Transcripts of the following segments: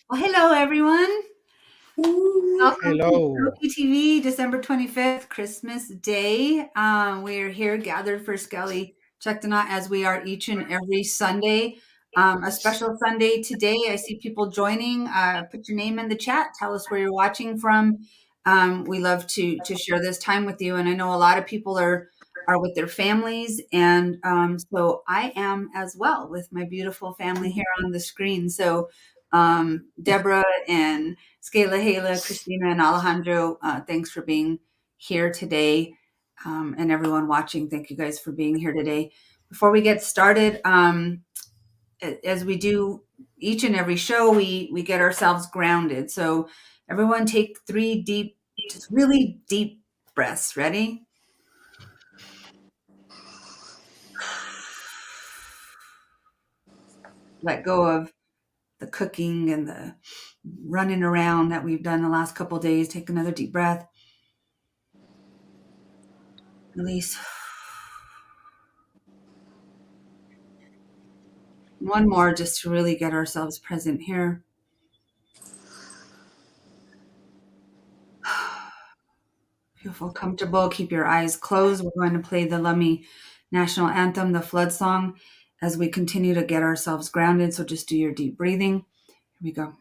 Well, hello, everyone. Welcome to Hello. TokiTV, December 25th, Christmas Day. We're here gathered for Sk'aliCh'elh-tenaut as we are each and every Sunday. A special Sunday today. I see people joining. Put your name in the chat. Tell us where you're watching from. We love to share this time with you. And I know a lot of people are with their families. And so I am as well with my beautiful family here on the screen. So Deborah and Sk'aliCh'elh-tenaut, Christina and Alejandro, thanks for being here today. And everyone watching, thank you guys for being here today. Before we get started, as we do each and every show, we get ourselves grounded. So everyone take 3 deep, just really deep breaths. Ready? Let go of the cooking and the running around that we've done the last couple days. Take another deep breath. Release. One more just to really get ourselves present here. If you feel comfortable, keep your eyes closed. We're going to play the Lummi National Anthem, the flood song, as we continue to get ourselves grounded. So just do your deep breathing. Here we go.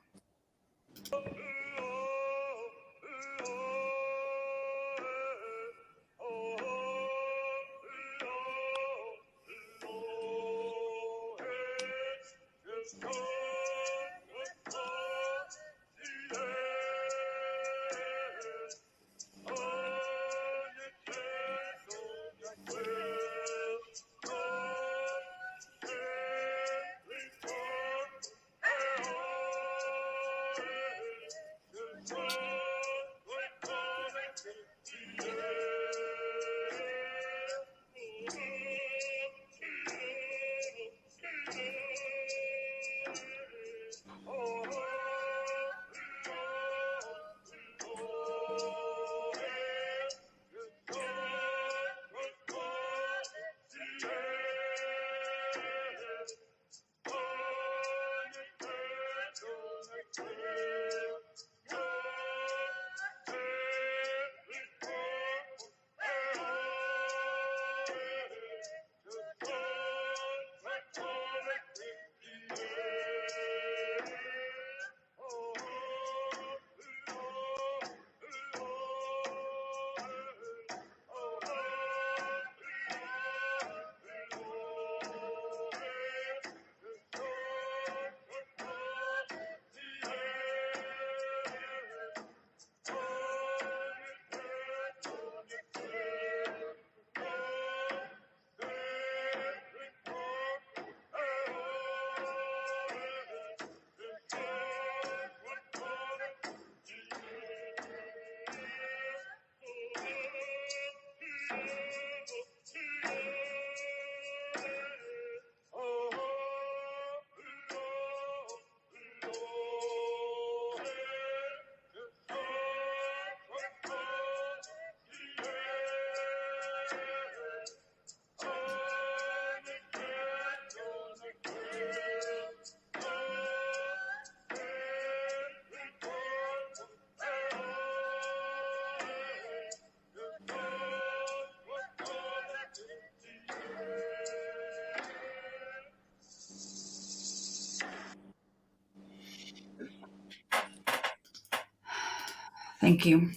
Thank you.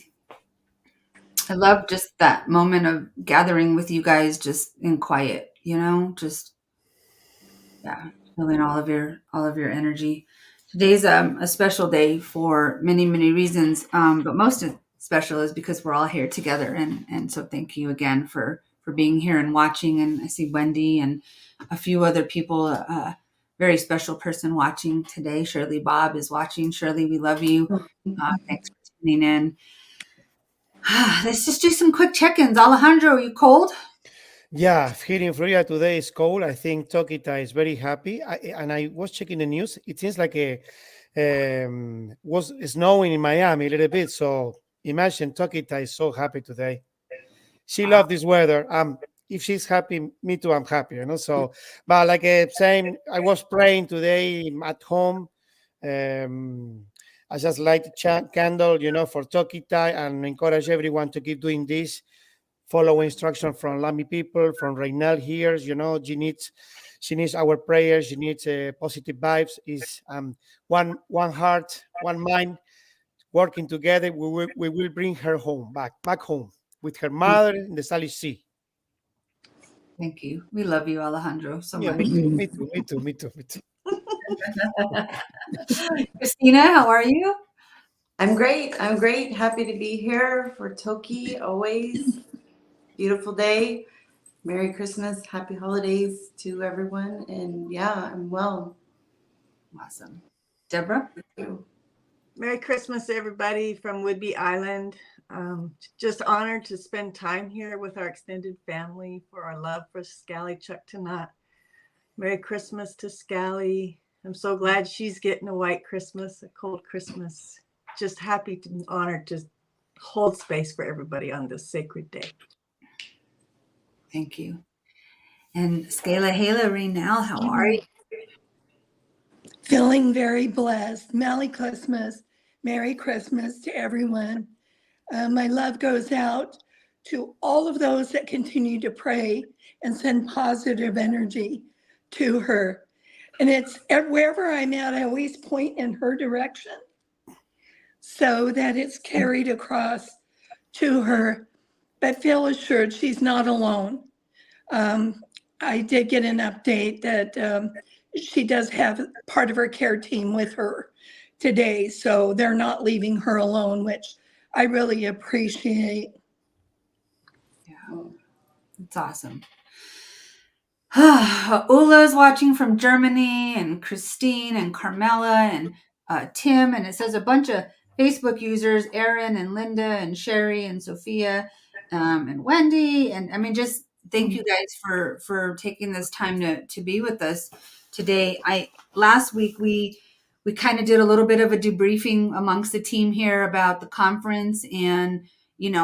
I love just that moment of gathering with you guys just in quiet, just yeah, feeling all of your energy. Today's a special day for many, many reasons. But most special is because we're all here together and so thank you again for being here and watching. And I see Wendy and a few other people, very special person watching today. Shirley Bob is watching. Shirley, we love you. Thanks for tuning in. Let's just do some quick check-ins. Alejandro, are you cold? Yeah, here in Florida today is cold. I think Tokita is very happy. And I was checking the news. It seems like was snowing in Miami a little bit. So imagine Tokita is so happy today. She Wow. loves this weather. If she's happy, me too. I'm happy. So, but like saying, I was praying today at home I just light a candle, for Toki Time and encourage everyone to keep doing this. Follow instruction from Lami people, from Raynell here. She needs our prayers. She needs positive vibes. Is one heart, one mind working together. We will bring her home back home with her mother in the Salish Sea. Thank you. We love you, Alejandro, so Yeah, much. me too. Me too. Me too. Me too. Me too. Christina, how are you? I'm great. I'm great. Happy to be here for Toki. Always beautiful day. Merry Christmas. Happy holidays to everyone. And yeah, I'm well. Awesome. Deborah? Merry Christmas, everybody from Whidbey Island. Just honored to spend time here with our extended family for our love for Sk'aliCh'elh-tenaut. Merry Christmas to Scally. I'm so glad she's getting a white Christmas, a cold Christmas. Just happy to honored to hold space for everybody on this sacred day. Thank you. And Squil-le-he-le, Raynell, how are you? Feeling very blessed. Merry Christmas. Merry Christmas to everyone. My love goes out to all of those that continue to pray and send positive energy to her. And it's wherever I'm at, I always point in her direction so that it's carried across to her. But feel assured she's not alone. I did get an update that she does have part of her care team with her today, so they're not leaving her alone, which I really appreciate. Yeah, it's awesome. Ula's watching from Germany, and Christine and Carmela and Tim, and it says a bunch of Facebook users, Erin and Linda and Sherry and Sophia and Wendy, and I mean, just thank you guys for taking this time to be with us today. Last week we kind of did a little bit of a debriefing amongst the team here about the conference and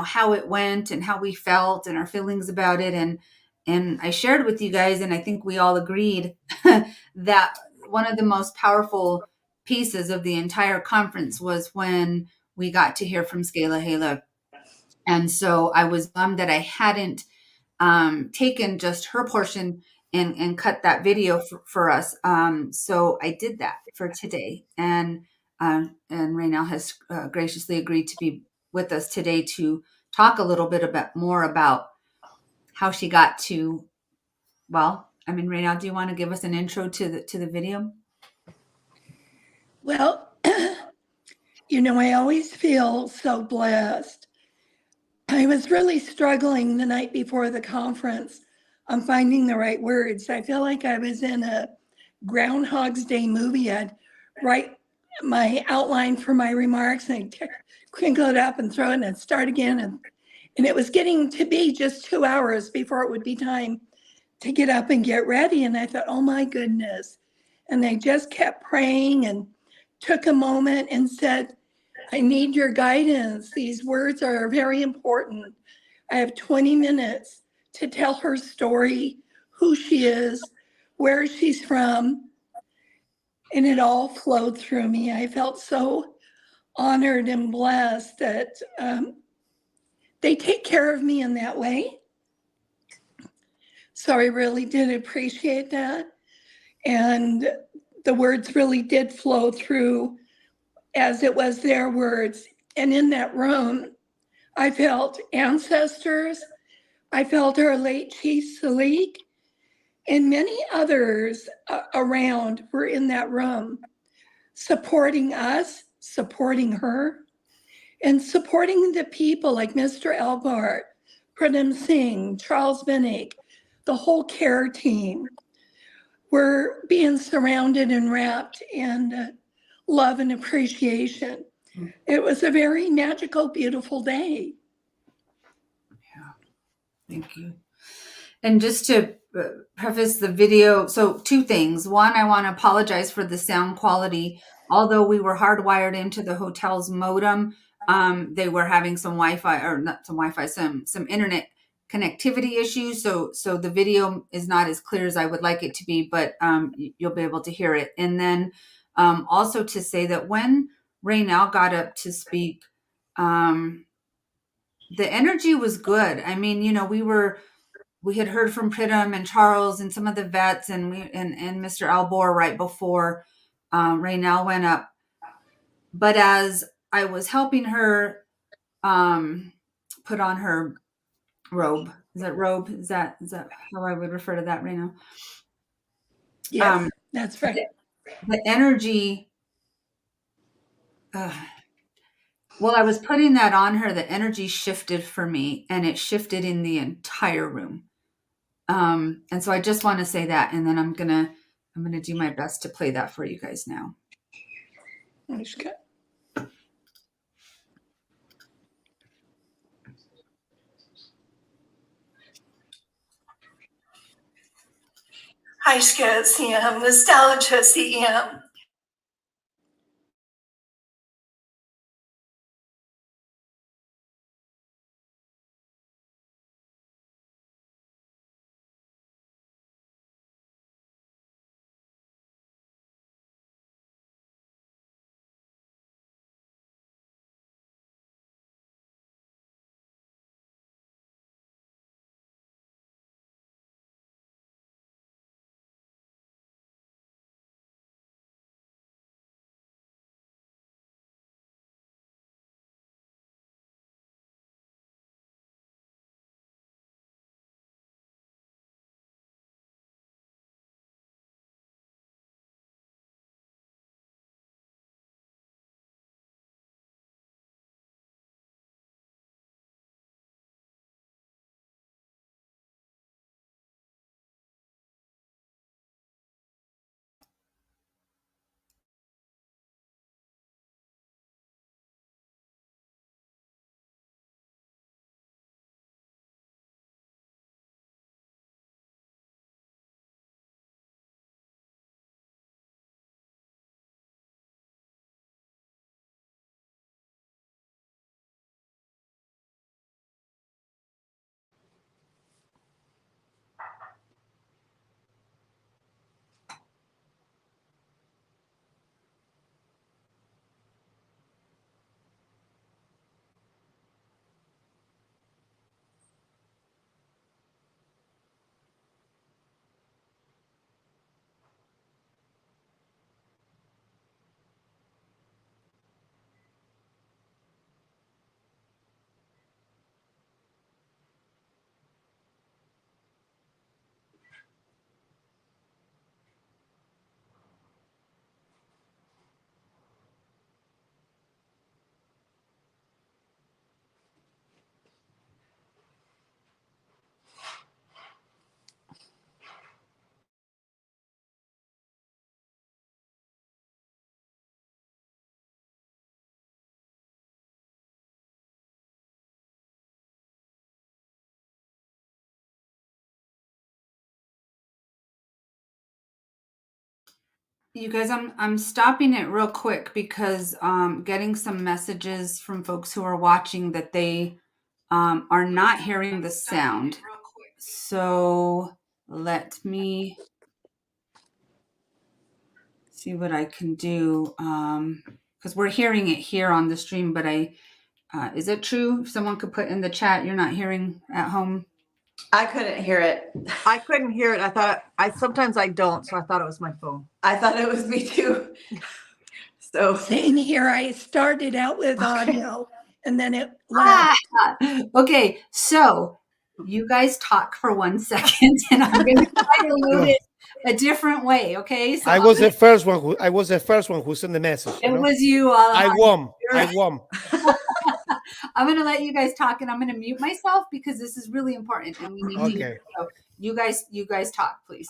how it went and how we felt and our feelings about it, and I shared with you guys, and I think we all agreed that one of the most powerful pieces of the entire conference was when we got to hear from Squil-le-he-le. And so I was bummed that I hadn't taken just her portion and cut that video for us. So I did that for today. And Raynell has graciously agreed to be with us today to talk a little bit more about how she got to, well, I mean, Raynell, do you want to give us an intro to the video? Well, I always feel so blessed. I was really struggling the night before the conference on finding the right words. I feel like I was in a Groundhog's Day movie. I'd write my outline for my remarks and I'd crinkle it up and throw it and start again. And it was getting to be just 2 hours before it would be time to get up and get ready. And I thought, oh my goodness. And I just kept praying and took a moment and said, I need your guidance. These words are very important. I have 20 minutes to tell her story, who she is, where she's from. And it all flowed through me. I felt so honored and blessed that they take care of me in that way. So I really did appreciate that. And the words really did flow through as it was their words. And in that room, I felt ancestors. I felt our late Chief Sk'aliCh'elh, and many others around were in that room, supporting us, supporting her, and supporting the people like Mr. Elbart, Pradam Singh, Charles Vinnick, the whole care team. We're being surrounded and wrapped in love and appreciation. It was a very magical, beautiful day. Yeah, thank you. And just to preface the video, so 2 things. One, I want to apologize for the sound quality. Although we were hardwired into the hotel's modem, they were having some Wi-Fi, or not some Wi-Fi, some internet connectivity issues. So the video is not as clear as I would like it to be, but you'll be able to hear it. And then Also to say that when Raynell got up to speak, the energy was good. I mean, you know, we had heard from Pritam and Charles and some of the vets and Mr. Albor right before Raynell went up. But as I was helping her put on her robe, is that robe? Is that how I would refer to that, Raynell? Yes, that's right. The energy. While I was putting that on her, the energy shifted for me, and it shifted in the entire room. And so I just want to say that, and then I'm gonna do my best to play that for you guys now. That's good. Hi, Sk'aliCh'elh-tenaut, nostalgia-tenaut. You guys, I'm stopping it real quick because getting some messages from folks who are watching that they are not hearing the sound. So let me see what I can do, because we're hearing it here on the stream, but is it true? If someone could put in the chat, you're not hearing at home? I couldn't hear it. I couldn't hear it. Sometimes I don't, so I thought it was my phone. I thought it was me too. So Same here. I started out with audio and then it left. Okay, so you guys talk for 1 second, and I'm going to try to load it a different way. Okay, so I was the first one who sent the message. It was you. I won. I'm going to let you guys talk, and I'm going to mute myself because this is really important, and we need to hear. So you guys talk, please.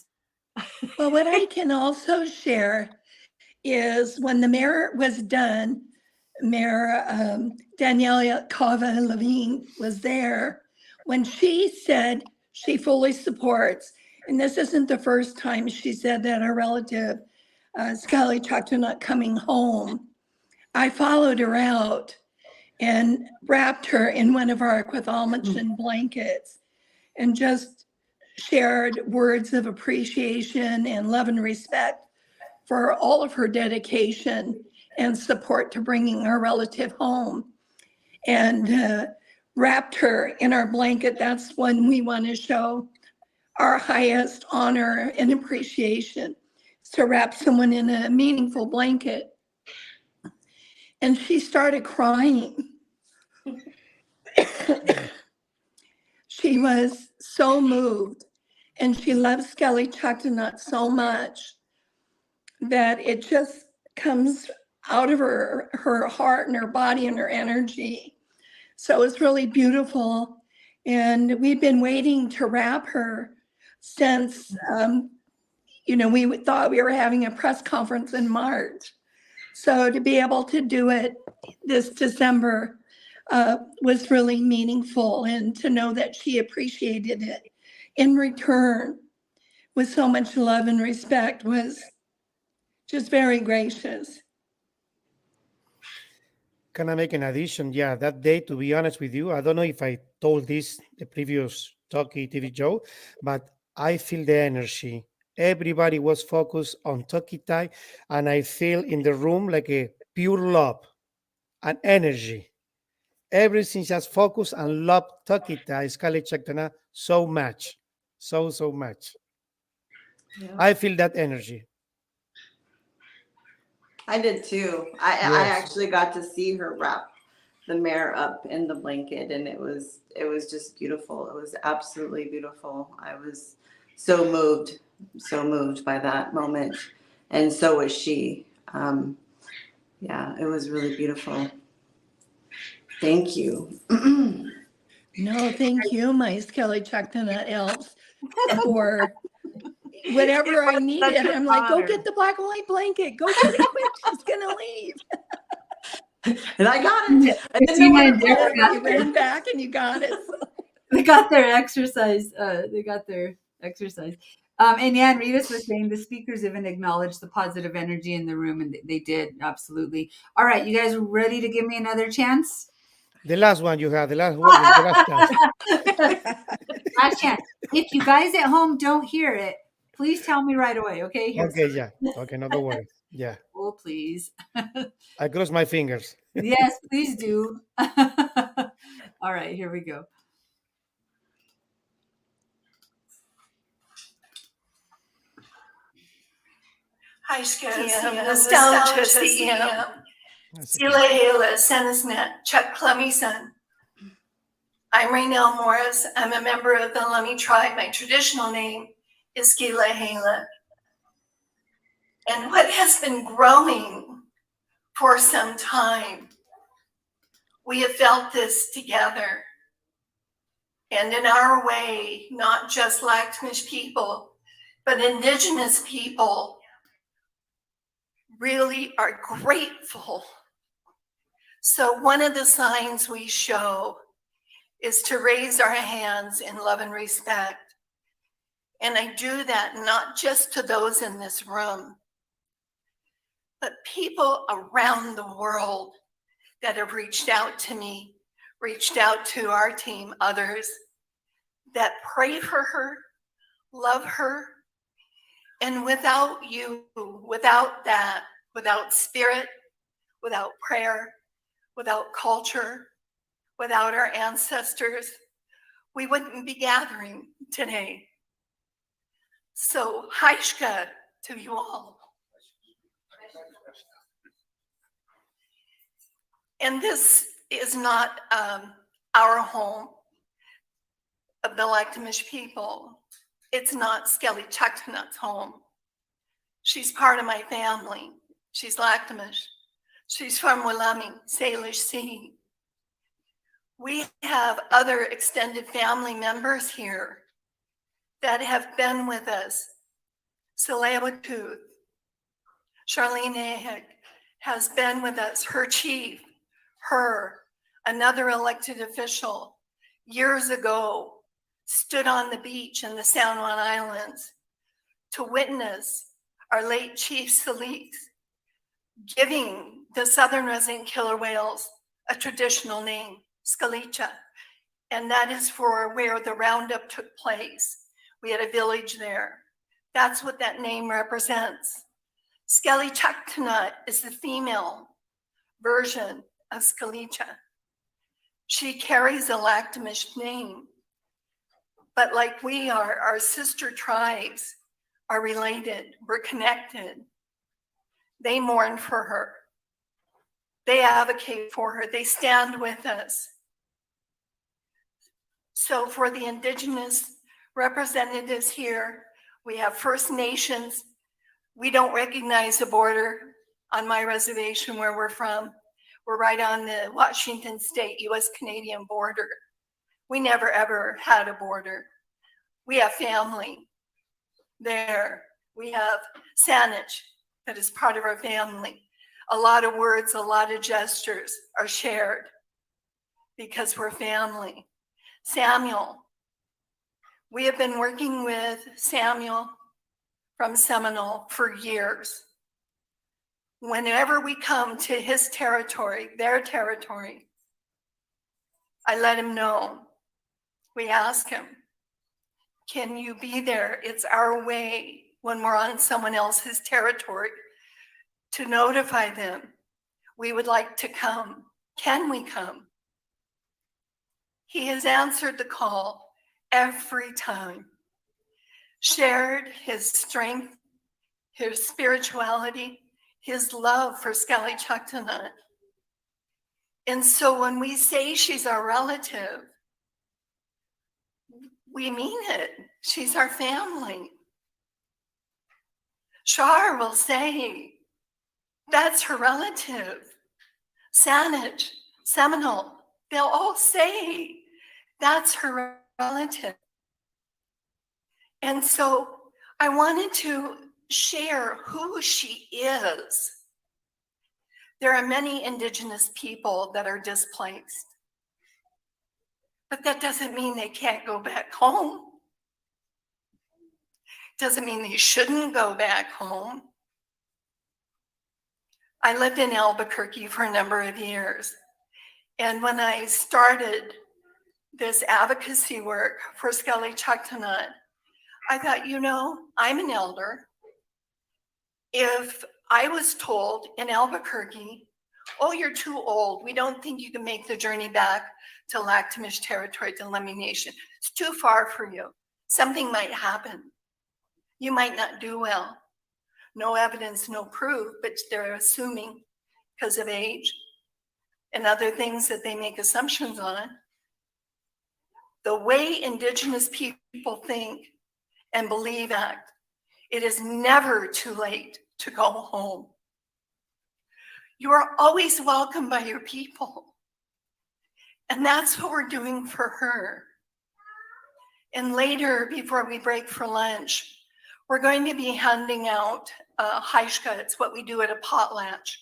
Well, what I can also share is when the mayor was done, Mayor Daniela Cava-Levine was there when she said she fully supports, and this isn't the first time she said that her relative, Sk'aliCh'elh-tenaut, coming home. I followed her out and wrapped her in one of our Quethalmachan blankets and just shared words of appreciation and love and respect for all of her dedication and support to bringing her relative home, and wrapped her in our blanket. That's when we want to show our highest honor and appreciation, is to wrap someone in a meaningful blanket. And she started crying. She was so moved, and she loves Sk'aliCh'elh-tenaut so much that it just comes out of her heart and her body and her energy. So it's really beautiful. And we've been waiting to wrap her since, we thought we were having a press conference in March. So to be able to do it this December was really meaningful, and to know that she appreciated it in return with so much love and respect was just very gracious. Can I make an addition? Yeah, that day, to be honest with you, I don't know if I told this the previous TokiTV show, but I feel the energy. Everybody was focused on TokiTai, and I feel in the room like a pure love and energy. Everything just focus and love TokiTai, Sk'aliCh'elh-tenaut so much, so much. Yeah. I feel that energy. I did too. I Yes. actually got to see her wrap the mare up in the blanket, and it was just beautiful. It was absolutely beautiful. I was so moved by that moment, and so was she. Yeah, it was really beautiful. Thank you. No, thank you, my Sk'aliCh'elh-tenaut elves, for whatever I needed. Such an I'm like, go honor. get the black and white blanket. Go get it quick. She's gonna leave. And I got it. I didn't know Christina where and it Deborah was. got You ran back and you got it. They got their exercise. And yeah, and Rita's was saying the speakers even acknowledged the positive energy in the room, and they did, absolutely. All right, you guys ready to give me another chance? The last one you had, the last one, the last chance. Last chance. If you guys at home don't hear it, please tell me right away. Okay. Okay, yeah. Okay, no, don't worry. Yeah, Oh, please. I cross my fingers. Yes, please do. All right, here we go. Hi, Sk'aliCh'elh-tenaut, Sk'aliCh'elh-tenaut, Squil-le-he-le, Senesnet, Chuck Clemison. I'm Raynell Morris. I'm a member of the Lummi tribe. My traditional name is Squil-le-he-le. And what has been growing for some time, we have felt this together. And in our way, not just Lak'tmish people, but Indigenous people really are grateful. So one of the signs we show is to raise our hands in love and respect. And I do that not just to those in this room, but people around the world that have reached out to me, reached out to our team, others that pray for her, love her. And without you, without that, without spirit, without prayer, without culture, without our ancestors, we wouldn't be gathering today. So, Haishka to you all. And this is not our home of the Lak'tmish people. It's not Sk'aliCh'elh-tenaut's home. She's part of my family. She's Lak'tmish. She's from Willummi, Salish Sea. We have other extended family members here that have been with us. Tsleil-Waututh, Charlene Ahig has been with us, her chief, another elected official, years ago, stood on the beach in the San Juan Islands to witness our late Chief Salix giving the southern resident killer whales a traditional name, Sk'aliCh'elh, and that is for where the roundup took place. We had a village there. That's what that name represents. Sk'aliCh'elh-tenaut is the female version of Sk'aliCh'elh. She carries a Lakhtamish name, but like we are, our sister tribes are related, we're connected. They mourn for her. They advocate for her. They stand with us. So for the Indigenous representatives here, we have First Nations. We don't recognize the border on my reservation where we're from. We're right on the Washington State, US-Canadian border. We never ever had a border. We have family there. We have Sk'aliCh'elh that is part of our family. A lot of words, a lot of gestures are shared because we're family. Samuel, we have been working with Samuel from Seminole for years. Whenever we come to his territory, their territory, I let him know. We ask him, can you be there? It's our way when we're on someone else's territory to notify them. We would like to come. Can we come? He has answered the call every time, shared his strength, his spirituality, his love for Sk'aliCh'elh-tenaut. And so when we say she's our relative, we mean it. She's our family. Shar will say, that's her relative. Saanich, Seminole, they'll all say, that's her relative. And so I wanted to share who she is. There are many Indigenous people that are displaced, but that doesn't mean they can't go back home. Doesn't mean they shouldn't go back home. I lived in Albuquerque for a number of years. And when I started this advocacy work for Sk'aliCh'elh-tenaut, I thought, you know, I'm an elder. If I was told in Albuquerque, oh, you're too old, we don't think you can make the journey back to Lakhtamish territory, to Lemhi Nation. It's too far for you. Something might happen. You might not do well. No evidence, no proof, but they're assuming because of age and other things that they make assumptions on. The way Indigenous people think and believe act, it is never too late to go home. You are always welcome by your people. And that's what we're doing for her. And later, before we break for lunch, we're going to be handing out haishka. It's what we do at a potlatch.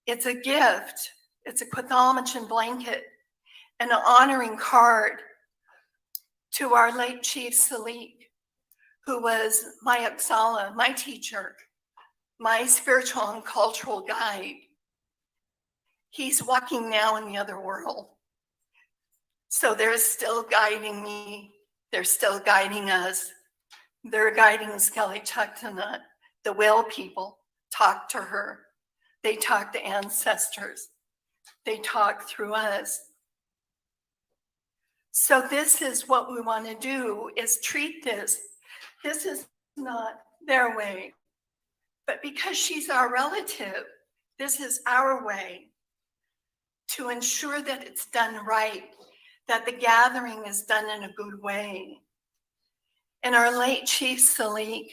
It's a gift. It's a Quathalmachan blanket and an honoring card to our late Chief Sk'aliCh'elh, who was my Aksala, my teacher, my spiritual and cultural guide. He's walking now in the other world. So they're still guiding me. They're still guiding us. They're guiding Sk'aliCh'elh-tenaut. The Whale people talk to her. They talk to ancestors. They talk through us. So this is what we want to do, is treat this. This is not their way. But because she's our relative, this is our way to ensure that it's done right, that the gathering is done in a good way. And our late Chief Sk'aliCh'elh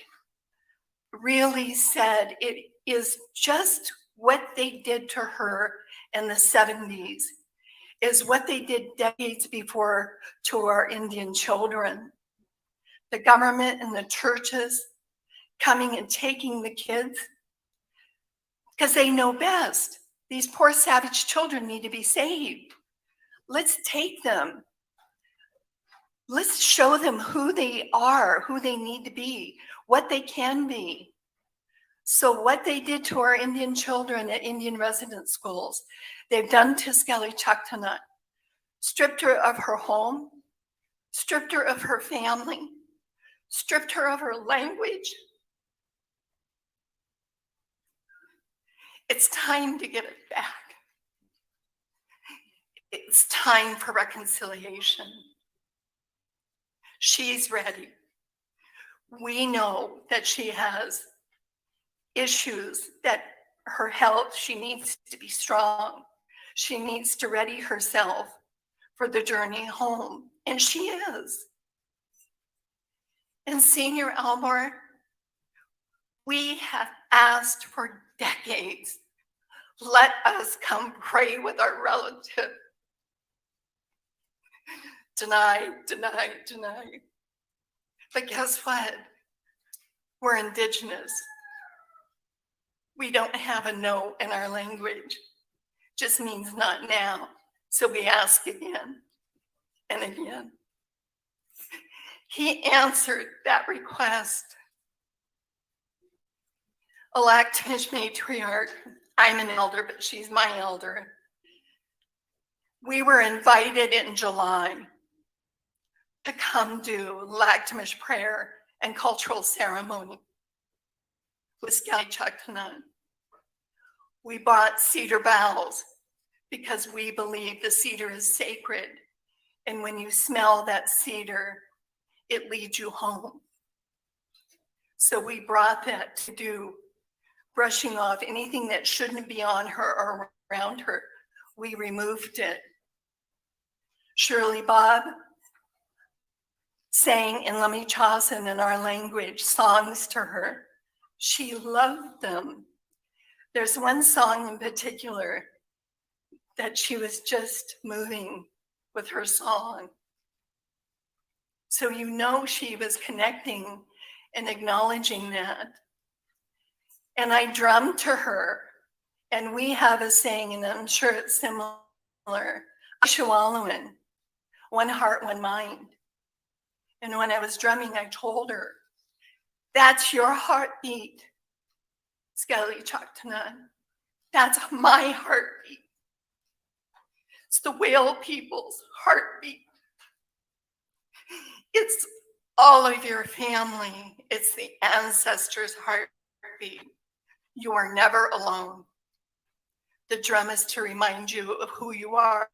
really said it is just what they did to her in the 70s is what they did decades before to our Indian children. The government and the churches coming and taking the kids because they know best. These poor savage children need to be saved. Let's take them. Let's show them who they are, who they need to be, what they can be. So what they did to our Indian children at Indian resident schools, they've done to Sk'aliCh'elh-tenaut. Stripped her of her home, stripped her of her family, stripped her of her language. It's time to get it back. It's time for reconciliation. She's ready. We know that she has issues, that her health, she needs to be strong. She needs to ready herself for the journey home, and she is. And Senior Elmore, we have asked for decades, let us come pray with our relative. Deny, deny, deny. But guess what? We're Indigenous. We don't have a no in our language. Just means not now. So we ask again and again. He answered that request. Elect matriarch, I'm an elder, but she's my elder. We were invited in July to come do Lactamish prayer and cultural ceremony with Sk'aliCh'elh-tenaut. We bought cedar boughs because we believe the cedar is sacred. And when you smell that cedar, it leads you home. So we brought that to do brushing off anything that shouldn't be on her or around her. We removed it. Shirley Bob sang in Lemmichausen in our language songs to her. She loved them. There's one song in particular that she was just moving with her song. So you know she was connecting and acknowledging that. And I drummed to her, and we have a saying, and I'm sure it's similar, Shawalowin, one heart, one mind. And when I was drumming, I told her, that's your heartbeat, Sk'aliCh'elh-tenaut. That's my heartbeat. It's the whale people's heartbeat. It's all of your family. It's the ancestors' heartbeat. You are never alone. The drum is to remind you of who you are,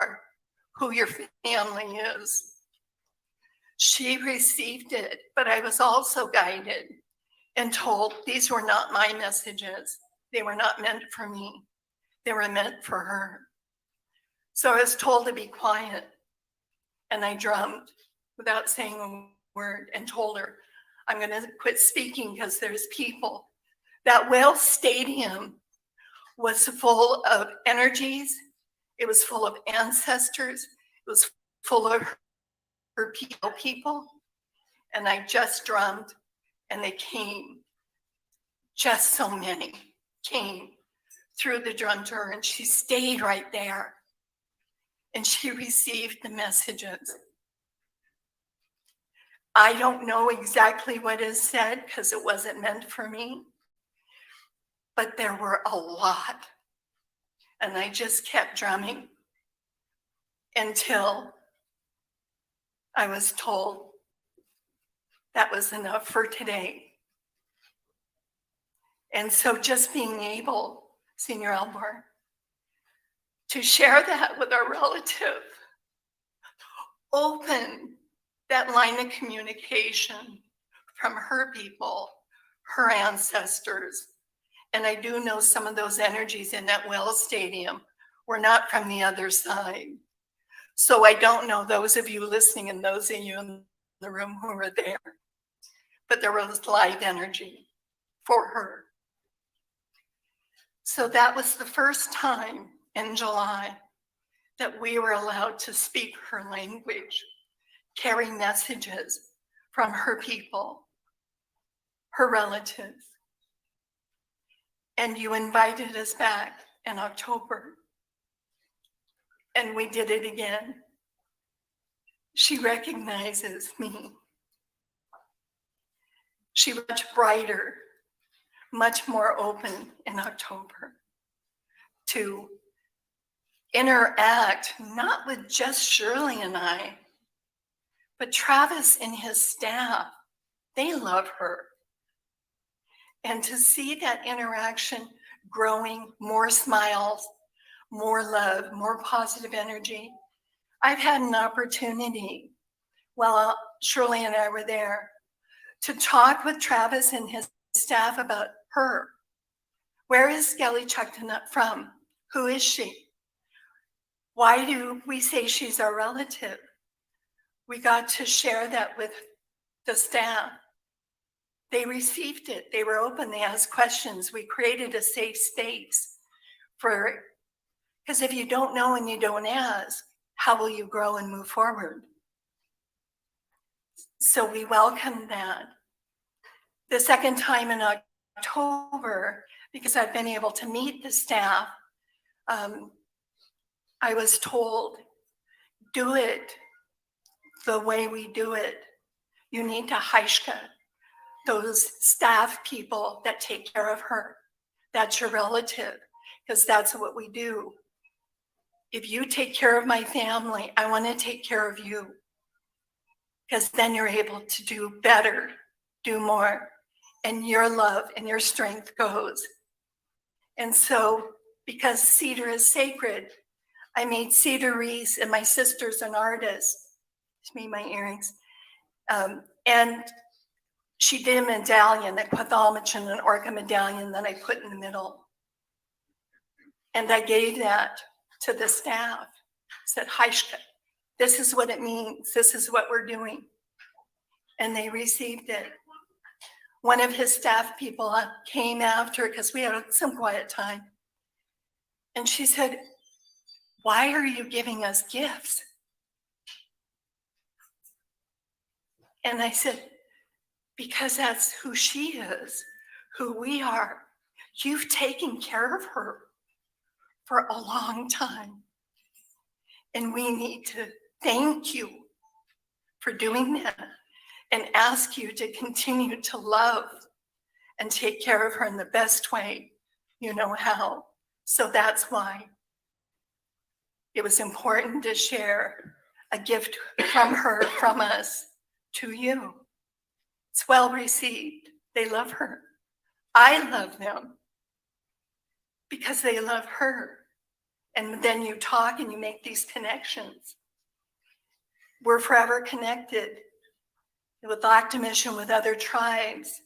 who your family is. She received it, but I was also guided and told these were not my messages. They were not meant for me. They were meant for her. So I was told to be quiet, and I drummed without saying a word and told her, I'm going to quit speaking because there's people. That whale stadium was full of energies. It was full of ancestors. It was full of her people. And I just drummed, and they came. Just so many came through the drum to her, and she stayed right there. And she received the messages. I don't know exactly what is said because it wasn't meant for me, but there were a lot. And I just kept drumming until I was told that was enough for today. And so just being able, Senior Elmore, to share that with our relative, open that line of communication from her people, her ancestors. And I do know some of those energies in that well stadium were not from the other side. So I don't know those of you listening and those of you in the room who were there, but there was live energy for her. So that was the first time in July that we were allowed to speak her language, carry messages from her people, her relatives. And you invited us back in October, and we did it again. She recognizes me. She was much brighter, much more open in October to interact, not with just Shirley and I, but Travis and his staff. They love her. And to see that interaction growing, more smiles, more love, more positive energy. I've had an opportunity while Shirley and I were there to talk with Travis and his staff about her. Where is Sk'aliCh'elh-tenaut from? Who is she? Why do we say she's our relative? We got to share that with the staff. They received it. They were open. They asked questions. We created a safe space for, because if you don't know and you don't ask, how will you grow and move forward? So we welcome that. The second time in October, because I've been able to meet the staff, I was told, do it the way we do it. You need to hashka those staff people that take care of her. That's your relative, because that's what we do. If you take care of my family, I want to take care of you, because then you're able to do better, do more, and your love and your strength goes. And so, because cedar is sacred, I made cedar wreaths, and my sister's an artist. She made my earrings. And she did a medallion, a Sk'aliCh'elh-tenaut, an orca medallion that I put in the middle. And I gave that to the staff. Said, Haishka, this is what it means. This is what we're doing. And they received it. One of his staff people came after, because we had some quiet time. And she said, why are you giving us gifts? And I said, because that's who she is, who we are. You've taken care of her for a long time. And we need to thank you for doing that and ask you to continue to love and take care of her in the best way you know how. So that's why it was important to share a gift from her, from us, to you. It's well received. They love her. I love them because they love her. And then you talk and you make these connections. We're forever connected with Octomission, with other tribes.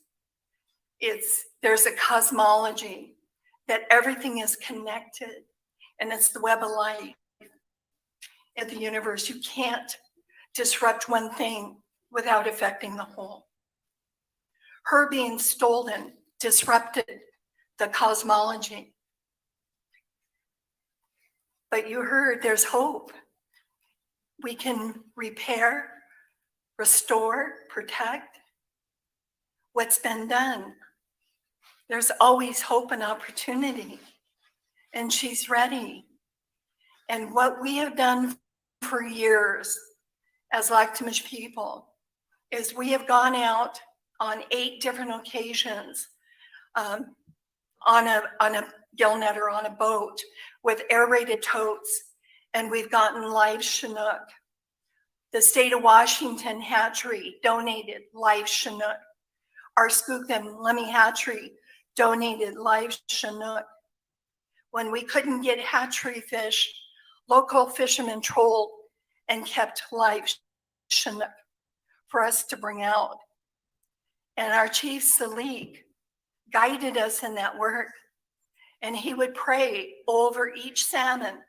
There's a cosmology that everything is connected, and it's the web of life in the universe. You can't disrupt one thing without affecting the whole. Her being stolen disrupted the cosmology. But you heard there's hope. We can repair, restore, protect what's been done. There's always hope and opportunity, and she's ready. And what we have done for years as Lakhtamish people is we have gone out on 8 different occasions on a gillnet or on a boat with aerated totes, and we've gotten live Chinook. The state of Washington hatchery donated live Chinook. Our Squil-le-he-le hatchery donated live Chinook. When we couldn't get hatchery fish, local fishermen trolled and kept live Chinook for us to bring out. And our chief Sk'aliCh'elh guided us in that work. And he would pray over each salmon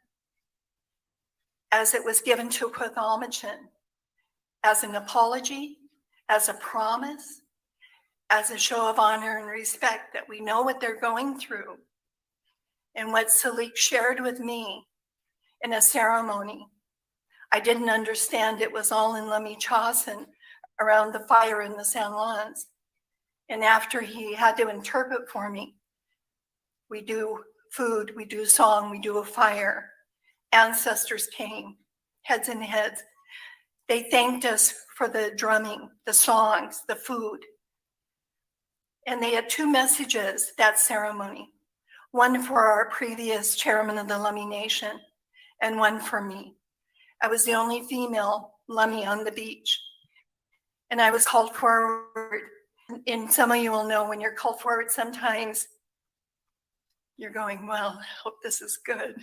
as it was given to Sk'aliCh'elh-tenaut, as an apology, as a promise, as a show of honor and respect that we know what they're going through. And what Sk'aliCh'elh shared with me in a ceremony, I didn't understand. It was all in Lemhi-Chasen around the fire in the San Juans. And after he had to interpret for me, we do food, we do song, we do a fire. Ancestors came, heads and heads. They thanked us for the drumming, the songs, the food. And they had 2 messages that ceremony. One for our previous chairman of the Lemhi Nation, and one for me. I was the only female Lemhi on the beach. And I was called forward. And some of you will know when you're called forward, sometimes You're going, well, I hope this is good.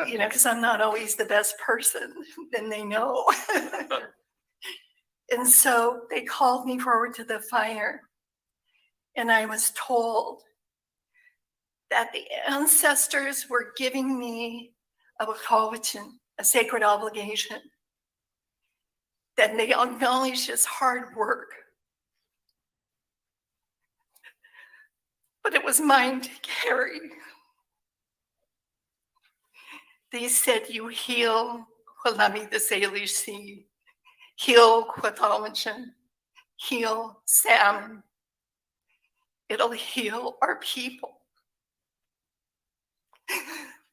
You know, because I'm not always the best person, then they know. And so they called me forward to the fire, and I was told that the ancestors were giving me a sacred obligation, that they acknowledged his hard work, but it was mine to carry. They said, you heal Sk'aliCh'elh-tenaut, heal Sk'aliCh'elh-tenaut, heal salmon. It'll heal our people.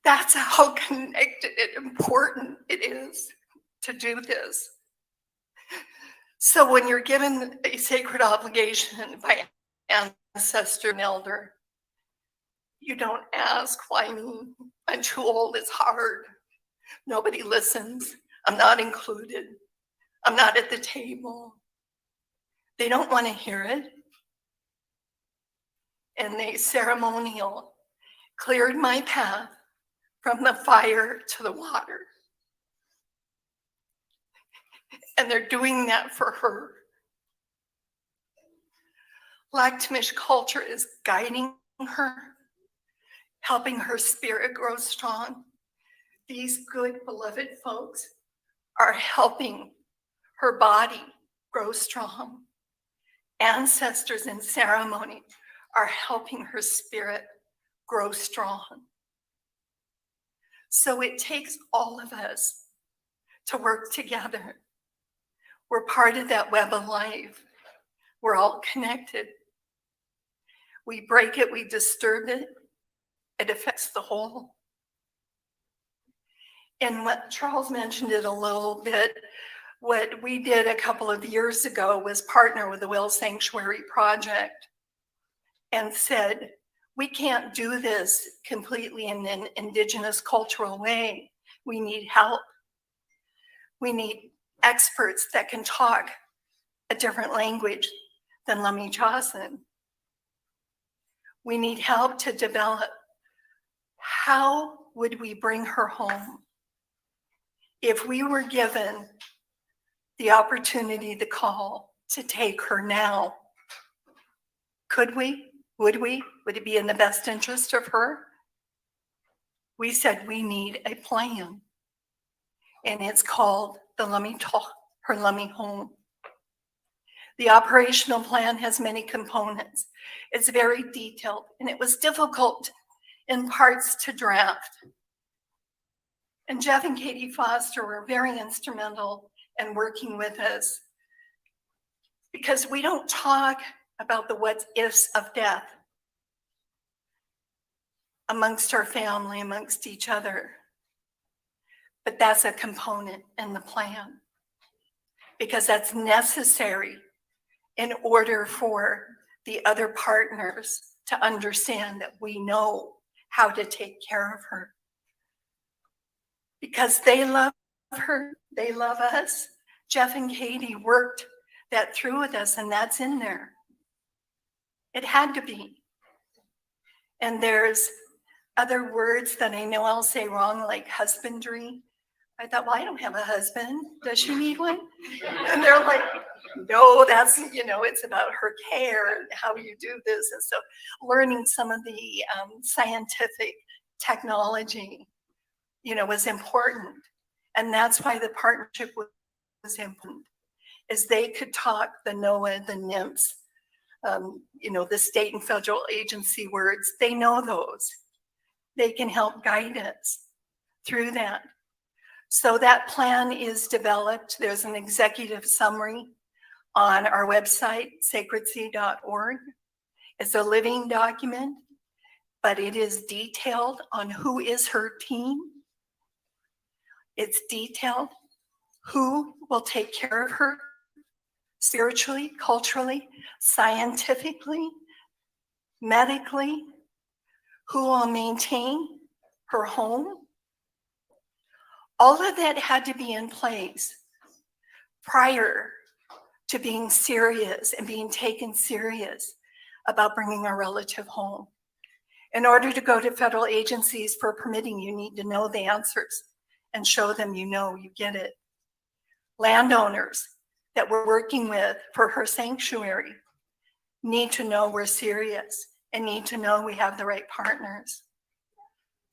That's how connected and important it is to do this. So when you're given a sacred obligation by ancestor and elder, you don't ask, why me? I'm too old, it's hard. Nobody listens. I'm not included. I'm not at the table. They don't want to hear it. And they ceremonial cleared my path from the fire to the water. And they're doing that for her. Lak'tmish culture is guiding her, helping her spirit grow strong. These good, beloved folks are helping her body grow strong. Ancestors in ceremony are helping her spirit grow strong. So it takes all of us to work together. We're part of that web of life. We're all connected. We break it, we disturb it, it affects the whole. And what Charles mentioned it a little bit, what we did a couple of years ago was partner with the Whale Sanctuary Project and said, we can't do this completely in an indigenous cultural way. We need help. We need experts that can talk a different language than Lami-Chasen. We need help to develop how would we bring her home if we were given the opportunity to call to take her now. Could we? Would we? Would it be in the best interest of her? We said we need a plan, and it's called the Her Lami Home. The operational plan has many components. It's very detailed, and it was difficult in parts to draft. And Jeff and Katie Foster were very instrumental in working with us, because we don't talk about the what ifs of death amongst our family, amongst each other. But that's a component in the plan, because that's necessary in order for the other partners to understand that we know how to take care of her. Because they love her, they love us. Jeff and Katie worked that through with us, and that's in there. It had to be. And there's other words that I know I'll say wrong, like husbandry. I thought, well, I don't have a husband. Does she need one? And they're like, no, that's, it's about her care and how you do this. And so learning some of the scientific technology, was important. And that's why the partnership was important, is they could talk the NOAA, the NIMS, the state and federal agency words. They know those. They can help guide us through that. So that plan is developed. There's an executive summary on our website, sacredsea.org. It's a living document, but it is detailed on who is her team. It's detailed who will take care of her spiritually, culturally, scientifically, medically, who will maintain her home. All of that had to be in place prior to being serious and being taken serious about bringing a relative home. In order to go to federal agencies for permitting, you need to know the answers and show them you know, you get it. Landowners that we're working with for her sanctuary need to know we're serious and need to know we have the right partners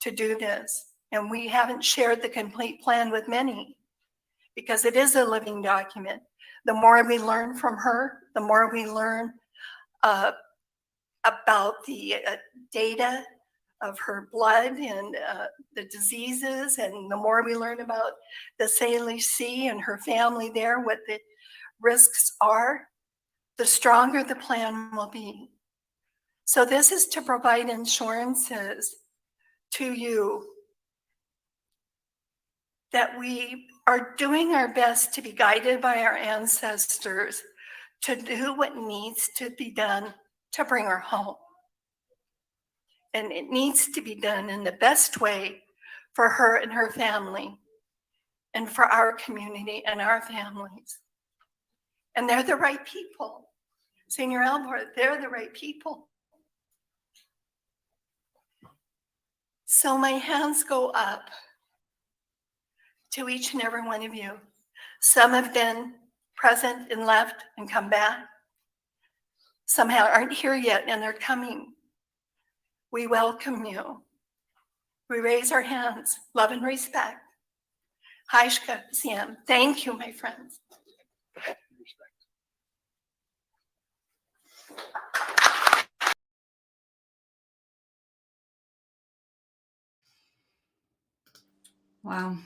to do this. And we haven't shared the complete plan with many because it is a living document. The more we learn from her, the more we learn about the data of her blood and the diseases, and the more we learn about the Sk'aliCh'elh-tenaut and her family there, what the risks are, the stronger the plan will be. So this is to provide insurances to you that we are doing our best to be guided by our ancestors to do what needs to be done to bring her home. And it needs to be done in the best way for her and her family and for our community and our families. And they're the right people. Senior Albert, they're the right people. So my hands go up to each and every one of you. Some have been present and left and come back. Some aren't here yet and they're coming. We welcome you. We raise our hands, love and respect. Sk'aliCh'elh-tenaut. Thank you, my friends. Wow.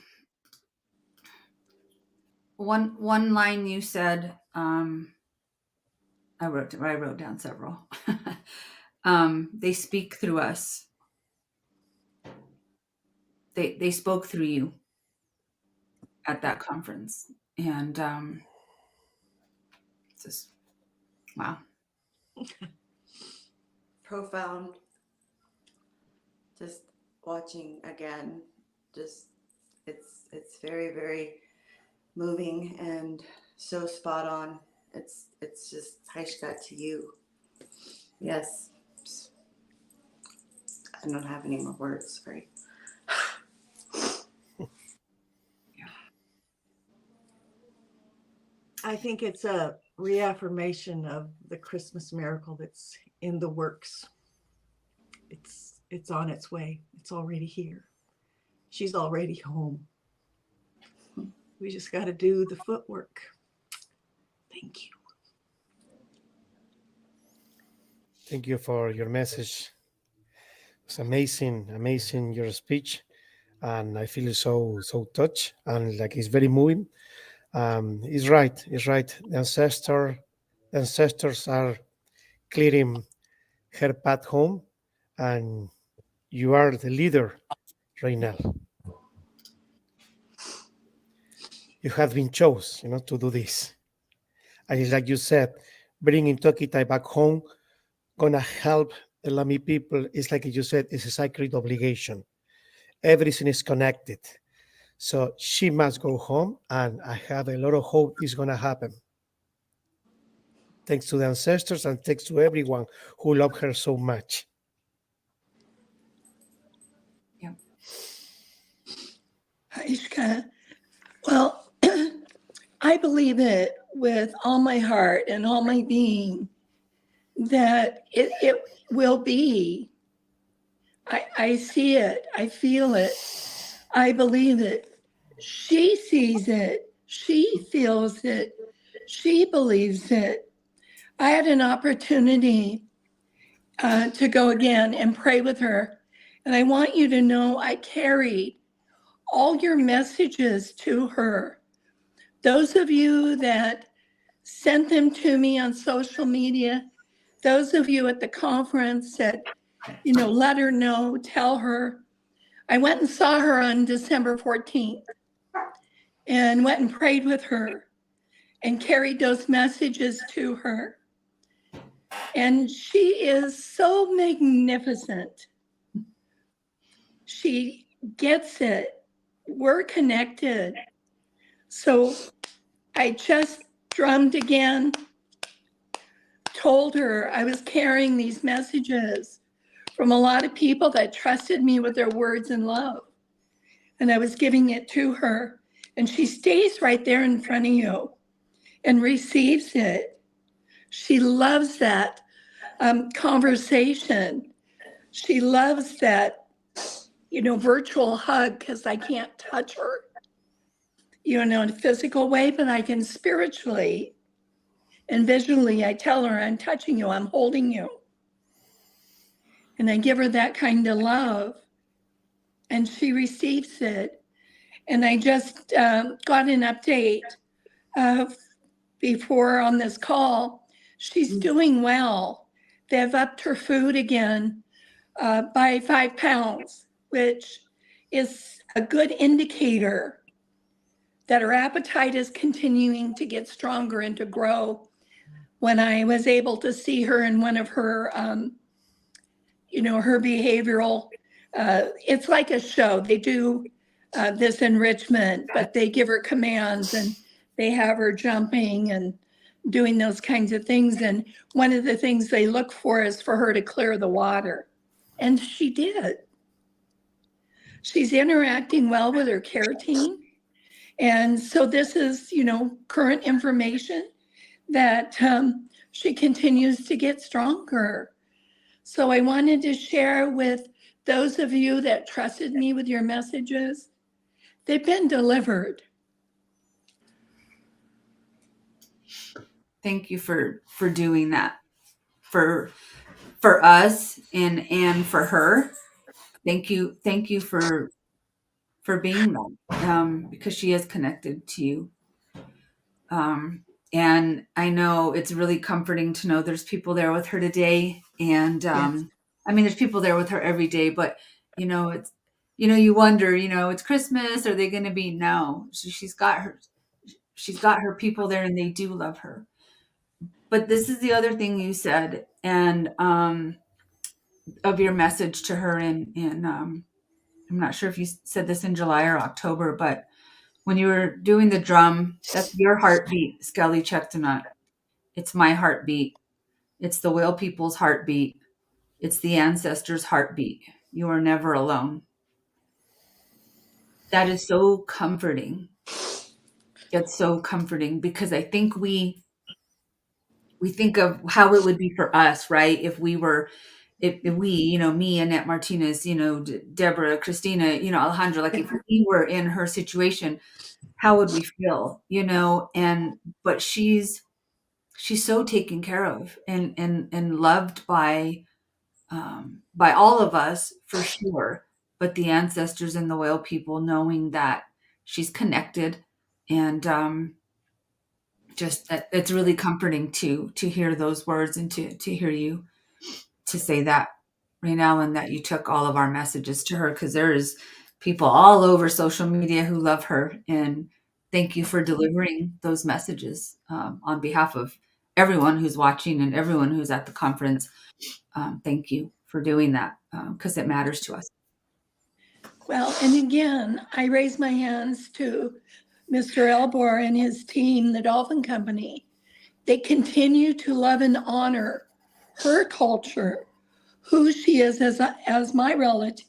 One line you said, I wrote down several. They speak through us. They spoke through you at that conference, and just wow. Profound. Just watching again, just it's very, very moving and so spot on. It's just Sk'aliCh'elh to you. Yes. I don't have any more words, sorry. I think it's a reaffirmation of the Christmas miracle that's in the works. It's on its way. It's already here. She's already home. We just got to do the footwork. Thank you. Thank you for your message. It's amazing, amazing your speech, and I feel so touched and like it's very moving. It's right. The ancestors are clearing her path home, and you are the leader, Raynell. You have been chosen, to do this. And it's like you said, bringing TokiTV back home gonna help the Lami people. It's like you said, it's a sacred obligation. Everything is connected. So she must go home, and I have a lot of hope it's gonna happen. Thanks to the ancestors and thanks to everyone who loved her so much. Yeah. Sk'aliCh'elh, well, I believe it with all my heart and all my being that it will be. I see it. I feel it. I believe it. She sees it. She feels it. She believes it. I had an opportunity to go again and pray with her. And I want you to know I carried all your messages to her. Those of you that sent them to me on social media, those of you at the conference that, let her know, tell her. I went and saw her on December 14th and went and prayed with her and carried those messages to her. And she is so magnificent. She gets it. We're connected. So I just drummed again, told her I was carrying these messages from a lot of people that trusted me with their words and love. And I was giving it to her. And she stays right there in front of you and receives it. She loves that conversation. She loves that, virtual hug, because I can't touch her, in a physical way, but I can spiritually and visually. I tell her, I'm touching you, I'm holding you. And I give her that kind of love, and she receives it. And I just got an update before on this call. She's doing well. They've upped her food again by 5 pounds, which is a good indicator that her appetite is continuing to get stronger and to grow. When I was able to see her in one of her, her behavioral, it's like a show. They do this enrichment, but they give her commands and they have her jumping and doing those kinds of things. And one of the things they look for is for her to clear the water. And she did. She's interacting well with her care team. And so this is, current information that she continues to get stronger. So I wanted to share with those of you that trusted me with your messages. They've been delivered. Thank you for doing that for us and for her. Thank you for being that, because she is connected to you. And I know it's really comforting to know there's people there with her today. And Yes. I mean, there's people there with her every day, but it's you wonder, it's Christmas. Are they going to be? No, she's got her people there, and they do love her. But this is the other thing you said, and of your message to her in I'm not sure if you said this in July or October, but when you were doing the drum, that's your heartbeat, Sk'aliCh'elh-tenaut. It's my heartbeat. It's the whale people's heartbeat. It's the ancestors' heartbeat. You are never alone. That is so comforting. It's so comforting because I think we think of how it would be for us, right? If we, me, Annette Martinez, Deborah, Christina, Alejandra, like if we were in her situation, how would we feel, but she's so taken care of and loved by all of us for sure, but the ancestors and the whale people, knowing that she's connected, and just that it's really comforting to hear those words and to hear you to say that, Raynell, and that you took all of our messages to her, because there is people all over social media who love her, and thank you for delivering those messages on behalf of everyone who's watching and everyone who's at the conference. Thank you for doing that, because it matters to us. Well, and again, I raise my hands to Mr. Elbor and his team, the Dolphin Company. They continue to love and honor her culture, who she is as my relative.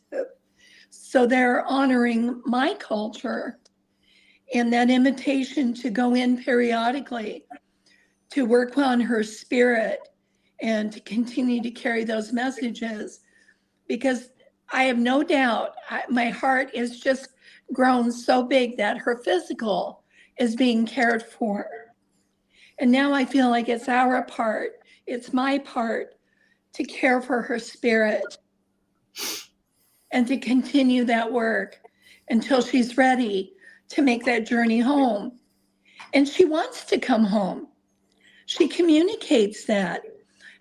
So they're honoring my culture, and that invitation to go in periodically to work on her spirit and to continue to carry those messages, because I have no doubt my heart is just grown so big that her physical is being cared for. And now I feel like it's our part, it's my part to care for her spirit and to continue that work until she's ready to make that journey home. And she wants to come home. She communicates that.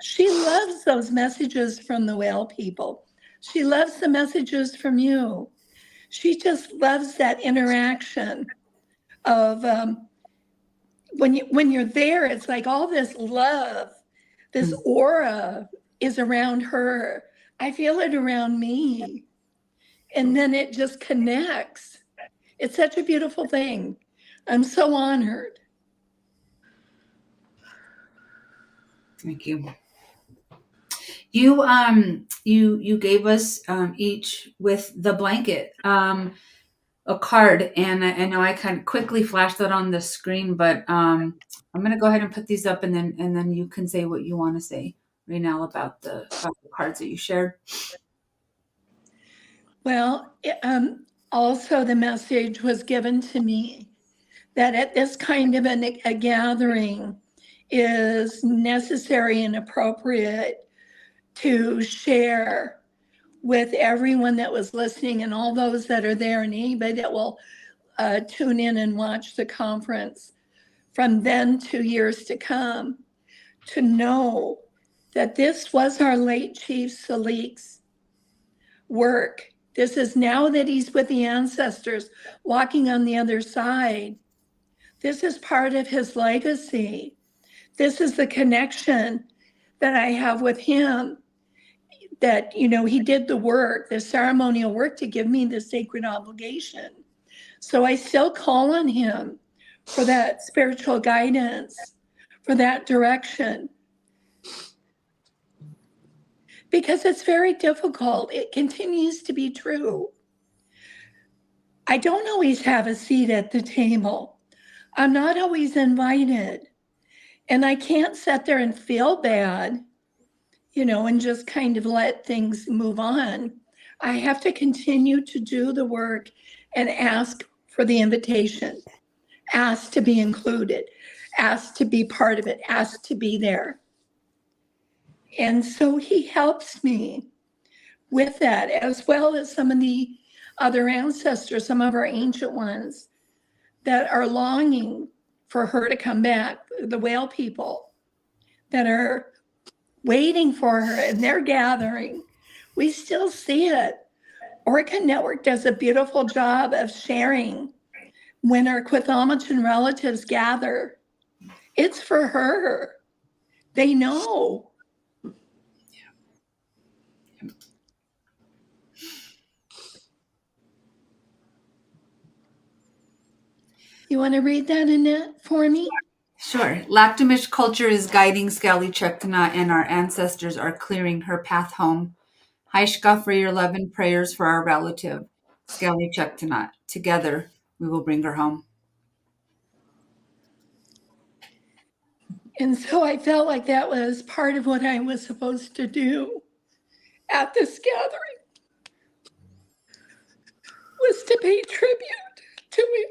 She loves those messages from the whale people. She loves the messages from you. She just loves that interaction of when you're there, it's like all this love, this aura is around her. I feel it around me. And then it just connects. It's such a beautiful thing. I'm so honored. Thank you. You gave us each with the blanket a card, and I know I kind of quickly flashed that on the screen, but I'm gonna go ahead and put these up, and then you can say what you want to say, Raynell, about the cards that you shared. Well, also the message was given to me that at this kind of a gathering is necessary and appropriate to share with everyone that was listening and all those that are there and anybody that will tune in and watch the conference from then to years to come, to know that this was our late Chief Sk'aliCh'elh-tenaut's work. This is now that he's with the ancestors, walking on the other side. This is part of his legacy. This is the connection that I have with him, that, you know, he did the work, the ceremonial work to give me the sacred obligation. So I still call on him for that spiritual guidance, for that direction. Because it's very difficult. It continues to be true. I don't always have a seat at the table. I'm not always invited. And I can't sit there and feel bad, you know, and just kind of let things move on. I have to continue to do the work and ask for the invitation, ask to be included, ask to be part of it, ask to be there. And so he helps me with that, as well as some of the other ancestors, some of our ancient ones that are longing for her to come back, the whale people that are waiting for her, and they're gathering. We still see it. Orca Network does a beautiful job of sharing when our Squil-le-he-le relatives gather. It's for her. They know. You want to read that, Annette, for me? Sure. Lakhtamish culture is guiding Sk'aliCh'elh-tenaut, and our ancestors are clearing her path home. Haishka for your love and prayers for our relative, Sk'aliCh'elh-tenaut. Together, we will bring her home. And so I felt like that was part of what I was supposed to do at this gathering, was to pay tribute to him.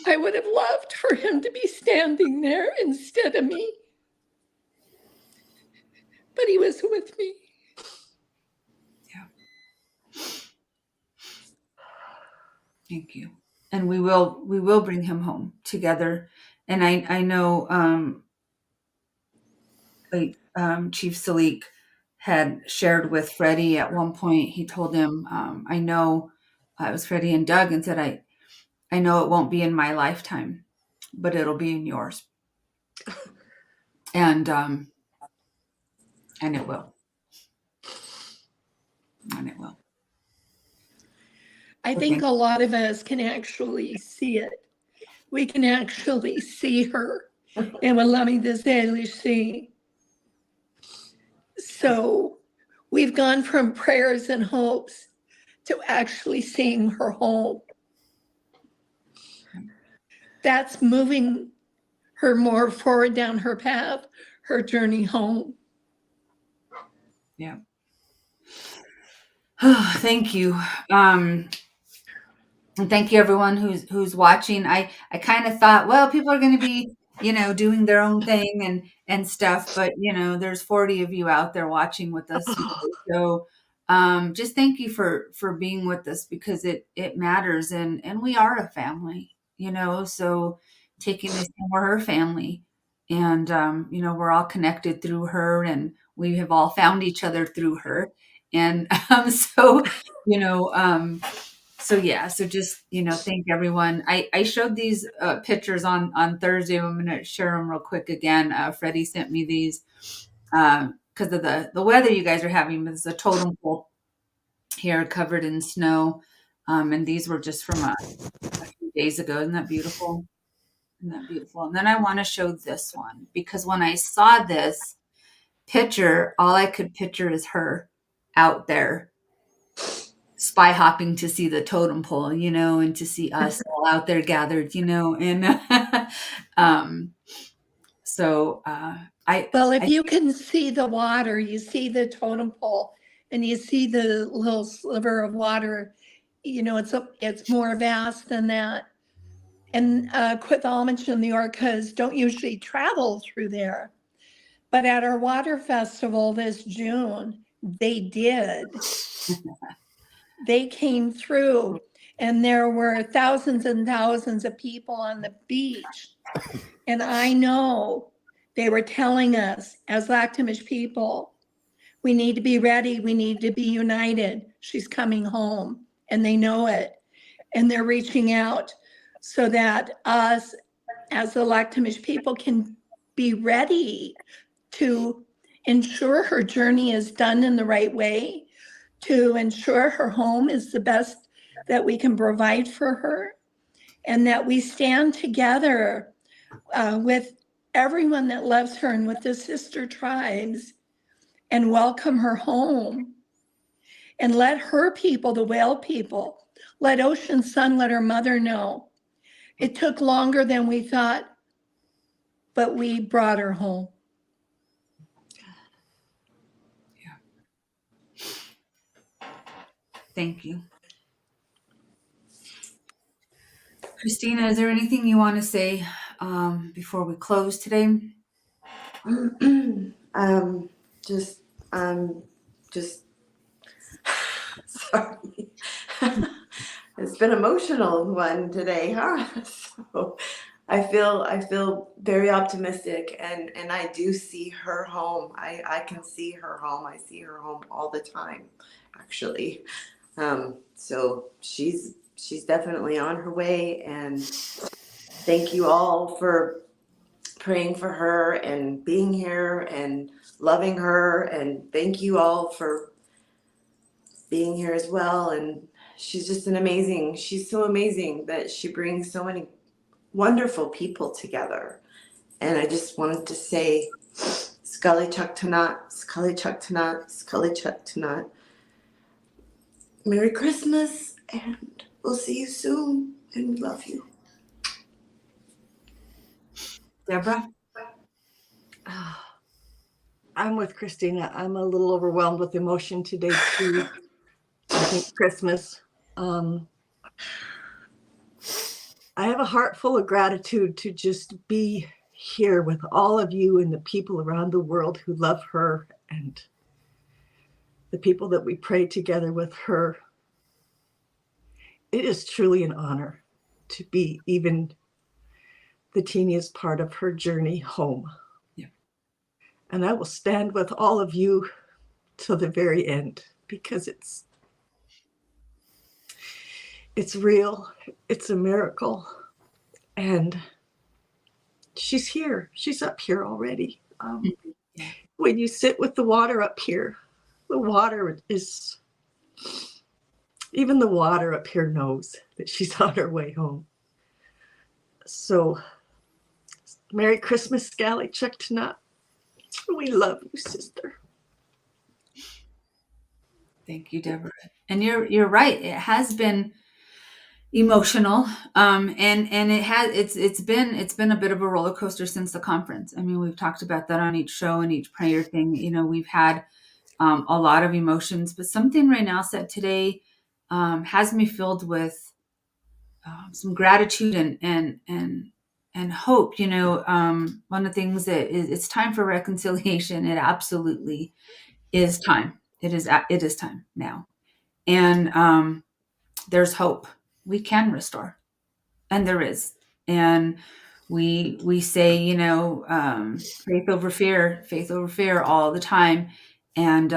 I would have loved for him to be standing there instead of me, but he was with me. Yeah. Thank you. And we will bring him home together. And I know Chief Sk'aliCh'elh had shared with Freddie at one point. He told him, I know, it was Freddie and Doug, and said, I know it won't be in my lifetime, but it'll be in yours. And it will. And it will. I think a lot of us can actually see it. We can actually see her and what Lami see. So we've gone from prayers and hopes to actually seeing her home. That's moving her more forward down her path, her journey home. Yeah. Oh, thank you. And thank you everyone who's watching. I kind of thought, well, people are going to be, doing their own thing and stuff, but there's 40 of you out there watching with us. So just thank you for being with us, because it matters, and we are a family, so taking this, we're her family, and we're all connected through her, and we have all found each other through her. And so just, thank everyone. I showed these pictures on Thursday. I'm going to share them real quick again. Freddie sent me these because of the weather you guys are having. There's a totem pole here covered in snow. And these were just from a few days ago. Isn't that beautiful? Isn't that beautiful? And then I want to show this one, because when I saw this picture, all I could picture is her out there spy hopping to see the totem pole, and to see us all out there gathered, and so Well, if I you can see the water, you see the totem pole, and you see the little sliver of water, it's more vast than that. And Sk'aliCh'elh-tenaut and the orcas don't usually travel through there. But at our water festival this June, they did. They came through, and there were thousands and thousands of people on the beach. And I know they were telling us, as Lakhtamish people, we need to be ready. We need to be united. She's coming home, and they know it. And they're reaching out so that us, as the Lakhtamish people, can be ready to ensure her journey is done in the right way, to ensure her home is the best that we can provide for her, and that we stand together with everyone that loves her and with the sister tribes and welcome her home. And let her people, the whale people, let Ocean Sun, let her mother know. It took longer than we thought, but we brought her home. Thank you. Christina, is there anything you want to say before we close today? Just sorry. It's been an emotional one today, huh? So I feel very optimistic, and I do see her home. I can see her home. I see her home all the time, actually. So she's definitely on her way, and thank you all for praying for her and being here and loving her, and thank you all for being here as well. And she's so amazing that she brings so many wonderful people together. And I just wanted to say, Sk'aliCh'elh-tenaut, Sk'aliCh'elh-tenaut, Sk'aliCh'elh-tenaut. Merry Christmas, and we'll see you soon, and we love you. Deborah? I'm with Christina. I'm a little overwhelmed with emotion today too. I think Christmas. I have a heart full of gratitude to just be here with all of you and the people around the world who love her, and the people that we pray together with her. It is truly an honor to be even the teeniest part of her journey home. Yeah. And I will stand with all of you till the very end, because it's real. It's a miracle. And she's here. She's up here already. When you sit with the water up here, the water is, even the water up here knows that she's on her way home. So, Merry Christmas, Sk'aliCh'elh-tenaut. We love you, sister. Thank you, Deborah. And you're right. It has been emotional, and it's been a bit of a roller coaster since the conference. I mean, we've talked about that on each show and each prayer thing. We've had a lot of emotions, but something Raynell said today has me filled with some gratitude and hope. One of the things that it's time for reconciliation. It absolutely is time. It is time now, and there's hope. We can restore, and there is. And we say, faith over fear all the time. And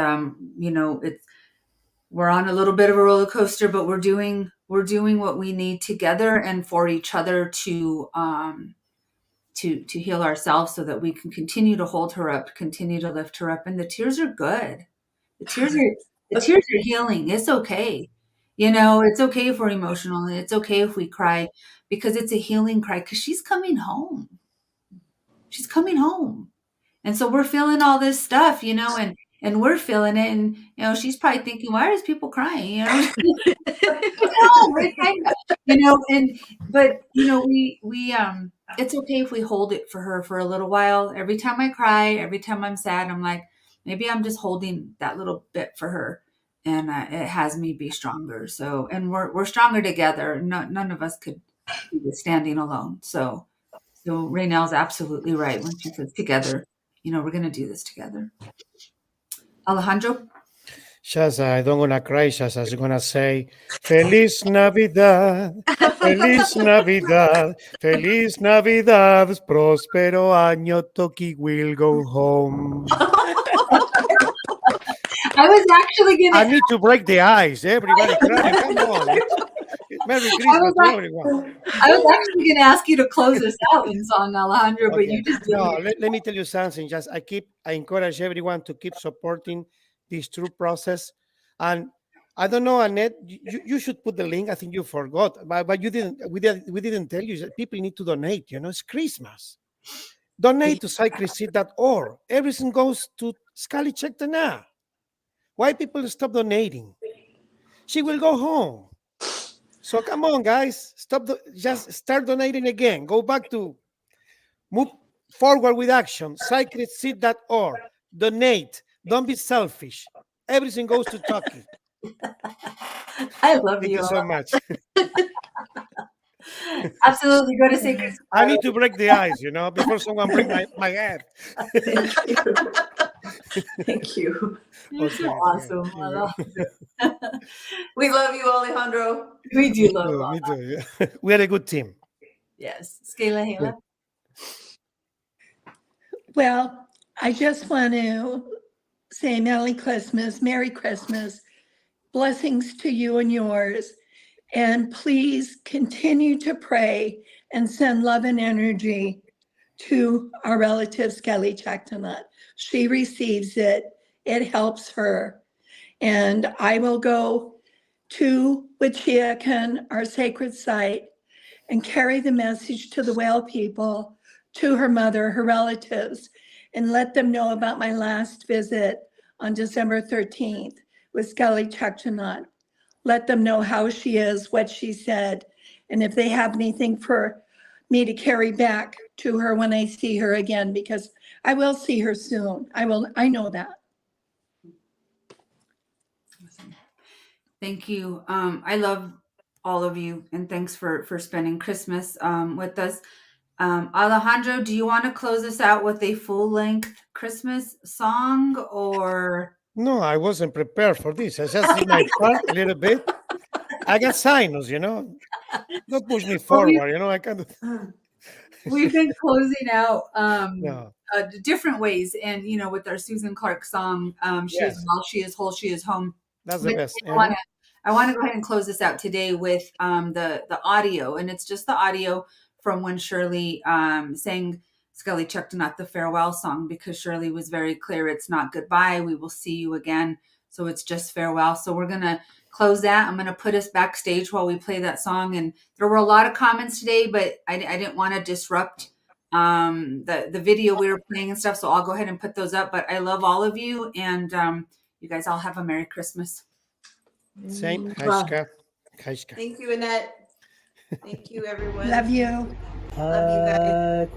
we're on a little bit of a roller coaster, but we're doing what we need together and for each other to heal ourselves, so that we can continue to hold her up, continue to lift her up. And the tears are good. The tears are healing. It's okay. You know, it's okay if we're emotional, and it's okay if we cry because it's a healing cry because she's coming home. She's coming home. And so we're feeling all this stuff, you know, and we're feeling it. And, you know, she's probably thinking, why are these people crying? You know, no, we're kind of, you know, but you know, it's okay if we hold it for her for a little while. Every time I cry, every time I'm sad, I'm like, maybe I'm just holding that little bit for her, and it has me be stronger. So, and we're stronger together. None of us could do this standing alone. So Raynell's absolutely right when she says together. You know, we're gonna do this together. Alejandro. Just, I don't gonna cry. Just, I was gonna say, Feliz Navidad, Feliz Navidad, Feliz Navidad, próspero año, Toki will go home. I was actually gonna. I need to break the ice. Everybody crying. Come on. Merry Christmas to everyone. I was actually going to ask you to close us out in song, Alejandro, but you just did. No, let me tell you something. Just I encourage everyone to keep supporting this true process. And I don't know, Annette, you should put the link. I think you forgot, but you didn't. We didn't tell you that people need to donate. You know, it's Christmas. Donate to Sk'aliCh'elh-tenaut. Everything goes to Sk'aliCh'elh-tenaut. Why people stop donating? She will go home. So come on, guys, just start donating again. Go back to move forward with action. Sk'aliCh'elh-tenaut. Donate. Don't be selfish. Everything goes to Toki. I love Thank you so much. Absolutely. Go to Sacred. I need to break the ice, you know, before someone break my head. Thank you. You're so awesome. I love We love you, Alejandro. We do love you. Me too. Yeah. We are a good team. Yes. Squil-le-he-le. Well, I just want to say Merry Christmas, blessings to you and yours, and please continue to pray and send love and energy to our relative Sk'aliCh'elh-tenaut. She receives it. It helps her. And I will go to Witchiakan, our sacred site, and carry the message to the whale people, to her mother, her relatives, and let them know about my last visit on December 13th with Sk'aliCh'elh-tenaut. Let them know how she is, what she said, and if they have anything for me to carry back to her when I see her again, because I will see her soon. I know that. Thank you. I love all of you, and thanks for spending Christmas with us. Alejandro, do you want to close us out with a full-length Christmas song, or? No, I wasn't prepared for this. I just did my part a little bit. I got sinus, you know. Don't push me forward, you know. I can't. We've been closing out No. different ways, and you know, with our Susan Clark song, "She is well, she is whole, she is home." That's the best. I want to go ahead and close this out today with the audio, and it's just the audio from when Shirley sang Sk'aliCh'elh-tenaut, the farewell song, because Shirley was very clear. It's not goodbye. We will see you again. So it's just farewell. So we're going to close that. I'm going to put us backstage while we play that song. And there were a lot of comments today, but I didn't want to disrupt the video we were playing and stuff. So I'll go ahead and put those up. But I love all of you. And you guys all have a Merry Christmas. Same. Thank you, Annette. Thank you, everyone. Love you. Love you guys.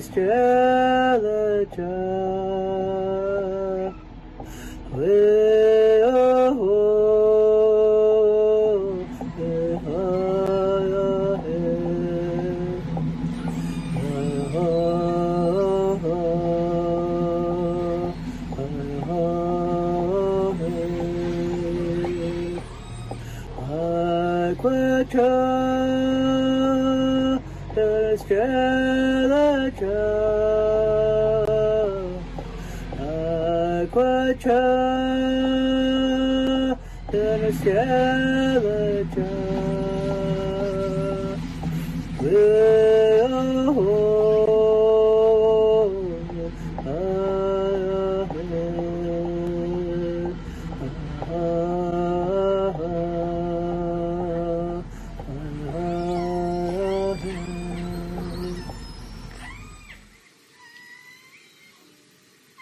Sk'aliCh'elh-tenaut.